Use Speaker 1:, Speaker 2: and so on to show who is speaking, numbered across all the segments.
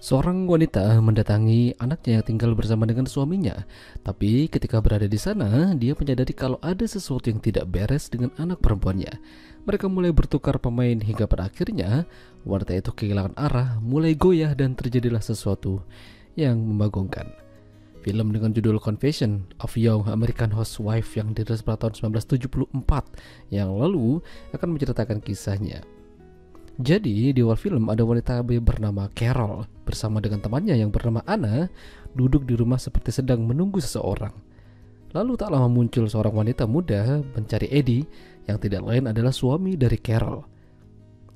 Speaker 1: Seorang wanita mendatangi anaknya yang tinggal bersama dengan suaminya. Tapi ketika berada di sana, dia menyadari kalau ada sesuatu yang tidak beres dengan anak perempuannya. Mereka mulai bertukar pemain hingga pada akhirnya wanita itu kehilangan arah, mulai goyah dan terjadilah sesuatu yang membagongkan. Film dengan judul Confession of Young American Housewife yang dirilis pada tahun 1974 yang lalu akan menceritakan kisahnya. Jadi di awal film ada wanita bernama Carol bersama dengan temannya yang bernama Anna duduk di rumah seperti sedang menunggu seseorang. Lalu tak lama muncul seorang wanita muda mencari Eddie yang tidak lain adalah suami dari Carol.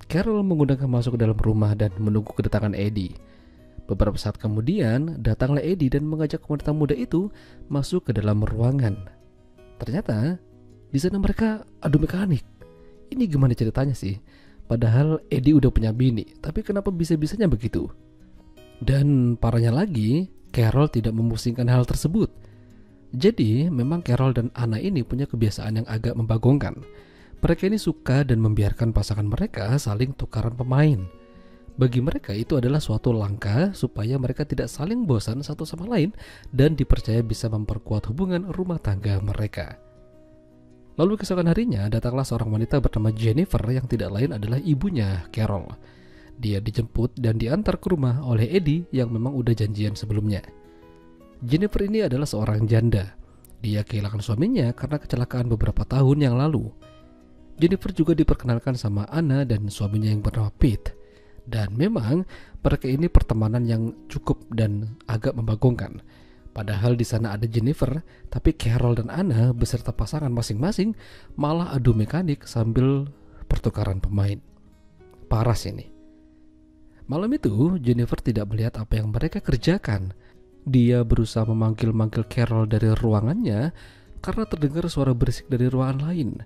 Speaker 1: Carol mengundangnya masuk ke dalam rumah dan menunggu kedatangan Eddie. Beberapa saat kemudian datanglah Eddie dan mengajak wanita muda itu masuk ke dalam ruangan. Ternyata di sana mereka adu mekanik. Ini gimana ceritanya sih? Padahal Eddie udah punya bini, tapi kenapa bisa-bisanya begitu? Dan parahnya lagi, Carol tidak memusingkan hal tersebut. Jadi memang Carol dan Anna ini punya kebiasaan yang agak membagongkan. Mereka ini suka dan membiarkan pasangan mereka saling tukaran pemain. Bagi mereka itu adalah suatu langkah supaya mereka tidak saling bosan satu sama lain dan dipercaya bisa memperkuat hubungan rumah tangga mereka. Lalu keesokan harinya datanglah seorang wanita bernama Jennifer yang tidak lain adalah ibunya Carol. Dia dijemput dan diantar ke rumah oleh Eddie yang memang udah janjian sebelumnya. Jennifer ini adalah seorang janda. Dia kehilangan suaminya karena kecelakaan beberapa tahun yang lalu. Jennifer juga diperkenalkan sama Anna dan suaminya yang bernama Pete. Dan memang mereka ini pertemanan yang cukup dan agak membagongkan. Padahal di sana ada Jennifer, tapi Carol dan Anna beserta pasangan masing-masing malah adu mekanik sambil pertukaran pemain. Parah sih ini. Malam itu Jennifer tidak melihat apa yang mereka kerjakan. Dia berusaha memanggil-manggil Carol dari ruangannya karena terdengar suara berisik dari ruangan lain.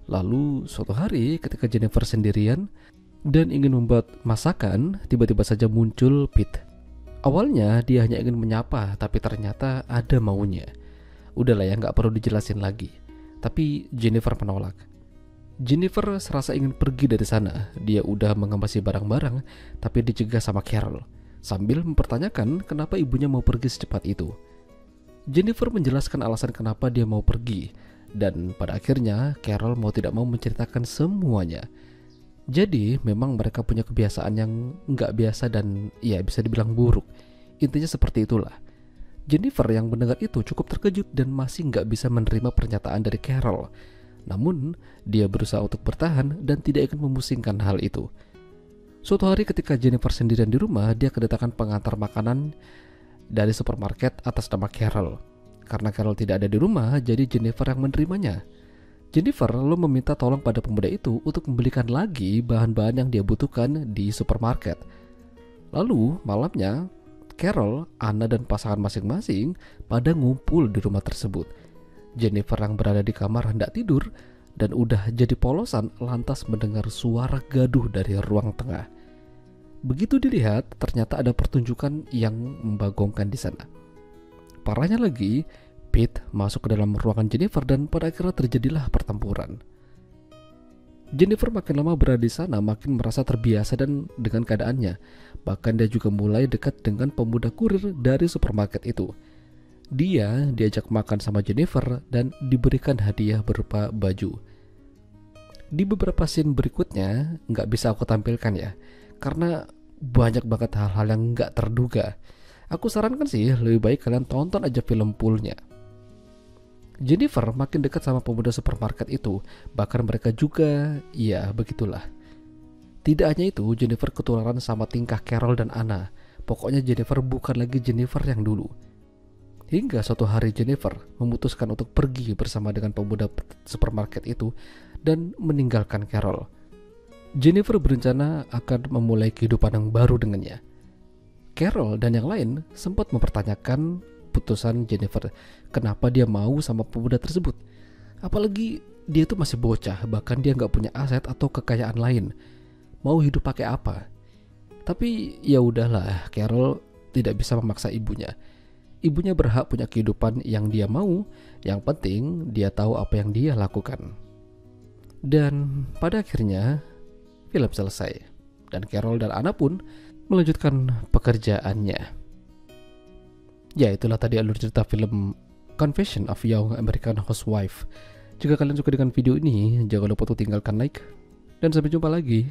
Speaker 1: Lalu suatu hari ketika Jennifer sendirian dan ingin membuat masakan, tiba-tiba saja muncul Pete. Awalnya dia hanya ingin menyapa, tapi ternyata ada maunya. Udahlah ya, gak perlu dijelasin lagi. Tapi Jennifer menolak. Jennifer serasa ingin pergi dari sana. Dia udah mengembasi barang-barang, tapi dicegah sama Carol, sambil mempertanyakan kenapa ibunya mau pergi secepat itu. Jennifer menjelaskan alasan kenapa dia mau pergi, dan pada akhirnya Carol mau tidak mau menceritakan semuanya. Jadi memang mereka punya kebiasaan yang nggak biasa dan ya bisa dibilang buruk. Intinya seperti itulah. Jennifer yang mendengar itu cukup terkejut dan masih nggak bisa menerima pernyataan dari Carol. Namun dia berusaha untuk bertahan dan tidak ingin memusingkan hal itu. Suatu hari ketika Jennifer sendirian di rumah, dia kedatangan pengantar makanan dari supermarket atas nama Carol. Karena Carol tidak ada di rumah, jadi Jennifer yang menerimanya. Jennifer lalu meminta tolong pada pemuda itu untuk membelikan lagi bahan-bahan yang dia butuhkan di supermarket. Lalu malamnya, Carol, Anna dan pasangan masing-masing pada ngumpul di rumah tersebut. Jennifer yang berada di kamar hendak tidur dan udah jadi polosan lantas mendengar suara gaduh dari ruang tengah. Begitu dilihat, ternyata ada pertunjukan yang membagongkan di sana. Parahnya lagi, Pete masuk ke dalam ruangan Jennifer dan pada akhirnya terjadilah pertempuran. Jennifer makin lama berada di sana makin merasa terbiasa dan dengan keadaannya. Bahkan dia juga mulai dekat dengan pemuda kurir dari supermarket itu. Dia diajak makan sama Jennifer dan diberikan hadiah berupa baju. Di beberapa scene berikutnya nggak bisa aku tampilkan ya, karena banyak banget hal-hal yang nggak terduga. Aku sarankan sih lebih baik kalian tonton aja film fullnya. Jennifer makin dekat sama pemuda supermarket itu, bahkan mereka juga, ya begitulah. Tidak hanya itu, Jennifer ketularan sama tingkah Carol dan Anna. Pokoknya Jennifer bukan lagi Jennifer yang dulu. Hingga suatu hari Jennifer memutuskan untuk pergi bersama dengan pemuda supermarket itu dan meninggalkan Carol. Jennifer berencana akan memulai kehidupan yang baru dengannya. Carol dan yang lain sempat mempertanyakan putusan Jennifer, kenapa dia mau sama pemuda tersebut. Apalagi dia itu masih bocah, bahkan dia gak punya aset atau kekayaan lain. Mau hidup pakai apa? Tapi ya udahlah, Carol tidak bisa memaksa ibunya. Ibunya berhak punya kehidupan yang dia mau, yang penting dia tahu apa yang dia lakukan. Dan pada akhirnya film selesai. Dan Carol dan Anna pun melanjutkan pekerjaannya. Ya, itulah tadi alur cerita film Confession of Young American Housewife. Jika kalian suka dengan video ini, jangan lupa untuk tinggalkan like, dan sampai jumpa lagi.